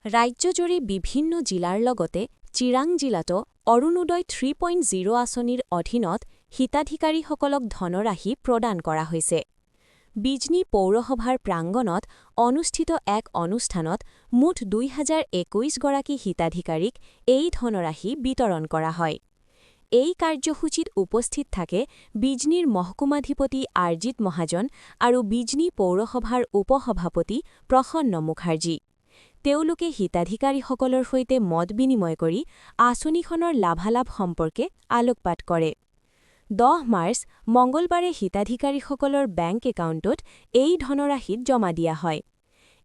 ৰাজ্যজুৰি বিভিন্ন জিলাৰ লগতে চিৰাং জিলাতো অৰুণোদয় 3.0 আঁচনিৰ অধীনত হিতাধিকাৰীসকলক ধনৰাশি প্ৰদান কৰা হৈছে। বিজনী পৌৰসভাৰ প্ৰাংগণত অনুষ্ঠিত এক অনুষ্ঠানত মুঠ 2021 গৰাকী হিতাধিকাৰীক এই ধনৰাশি বিতৰণ কৰা হয়। এই কাৰ্যসূচীত উপস্থিত থাকে বিজনীৰ মহকুমাধিপতি আৰজিত মহাজন আৰু বিজনী পৌৰসভাৰ উপসভাপতি প্ৰসন্ন মুখাৰ্জী। তেওঁলোকে হিতাধিকাৰীসকলৰ সৈতে মত বিনিময় কৰি আঁচনিখনৰ লাভালাভ সম্পৰ্কে আলোকপাত কৰে। 10 মাৰ্চ মঙলবাৰে হিতাধিকাৰীসকলৰ বেংক একাউণ্টত এই ধনৰাশিত জমা দিয়া হয়।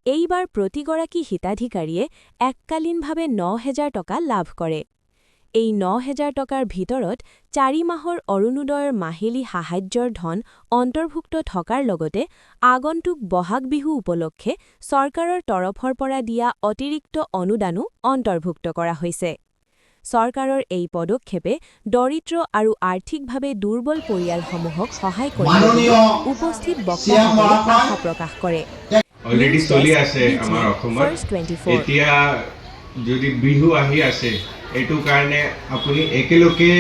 এইবাৰ প্ৰতিগৰাকী হিতাধিকাৰীয়ে এককালীনভাৱে 9,000 টকা লাভ কৰে। এই 9,000 টকাৰ ভিতৰত 4 মাহৰ অৰুণোদয়ৰ মাহিলী সাহায্যৰ ধন অন্তৰ্ভুক্ত থকাৰ লগতে আগন্তুক বহাগ বিহু উপলক্ষে চৰকাৰৰ তৰফৰ পৰা দিয়া অতিৰিক্ত অনুদানো অন্তৰ্ভুক্ত কৰা হৈছে। চৰকাৰৰ এই পদক্ষেপে দৰিদ্ৰ আৰু আৰ্থিকভাৱে দুৰ্বল পৰিয়ালসমূহক সহায় কৰিব বুলি উপস্থিত বক্তাসকলে আশা প্ৰকাশ কৰে। অলৰেডি চলি আছে আমাৰ অসমত। এতিয়া যদি বিহু আহি আছে এইটো কাৰণে আপুনি একেলগে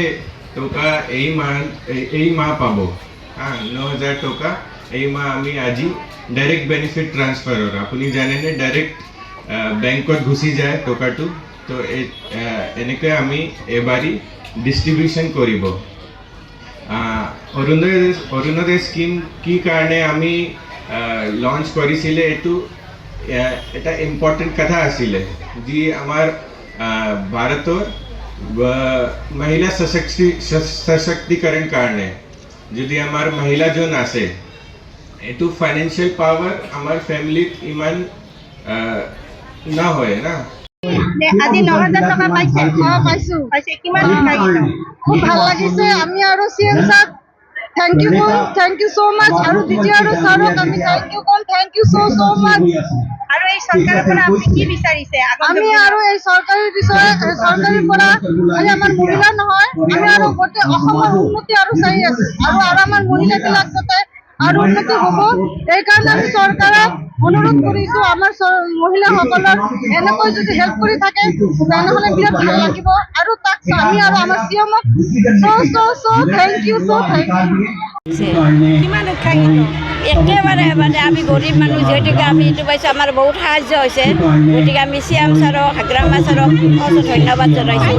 টকা এই মাহ পাব 9,000 টকা এই মাহ আমি আজি ডাইৰেক্ট বেনিফিট ট্ৰান্সফাৰৰ আপুনি জানেনে ডাইৰেক্ট বেংকত গুচি যায় টকাটো তো এনেকৈ আমি এবাৰী ডিষ্ট্ৰিবিউশ্যন কৰিব। অৰুণোদয় স্কিম কি কাৰণে আমি লঞ্চ কৰিছিলে এইটো এটা ইম্পৰ্টেণ্ট কথা আছিলে যি আমাৰ ভাৰতৰ মহিলা সশক্তিকৰণ কাৰণে যদি আমাৰ মহিলাজন আছে এইটো ফাইনেন্সিয়েল পাৱাৰ আমাৰ ফেমিলিত ইমান নহয় না। আজি 9,000 টকা পাইছে? পাইছে। কিমান খুব ভাল লাগিছে। আমি আৰু CM sir thank you so much আৰু দ্বিতীয় আৰু ছাৰক আমি থেংক ইউ সো মাচ। আৰু এই চৰকাৰৰ পৰা আপুনি কি বিচাৰিছে? আমি আৰু এই চৰকাৰৰ পৰা খালি আমাৰ মহিলা নহয় আমি আৰু গোটেই অসমৰ উন্নতি আৰু চাই আছো আৰু আমাৰ মহিলাবিলাক যাতে আৰু উন্নতি হ'ব এইকাৰণে আমি চৰকাৰক অনুৰোধ কৰিছো আমাৰ মহিলাসকলক এনেকৈ যদি হেল্প কৰি থাকে তেনেহ'লে বিৰাট ভাল লাগিব আৰু তাক আমি আৰু আমাৰ চিএমক থেংক ইউ কিমান উৎসাহিত একেবাৰে আমি গৰীব মানুহ যিহেতুকে আমি এইটো পাইছোঁ আমাৰ বহুত সাহায্য হৈছে গতিকে আমি চিএম ছাৰক হাগ্ৰামা ছাৰক ধন্যবাদ জনাইছোঁ।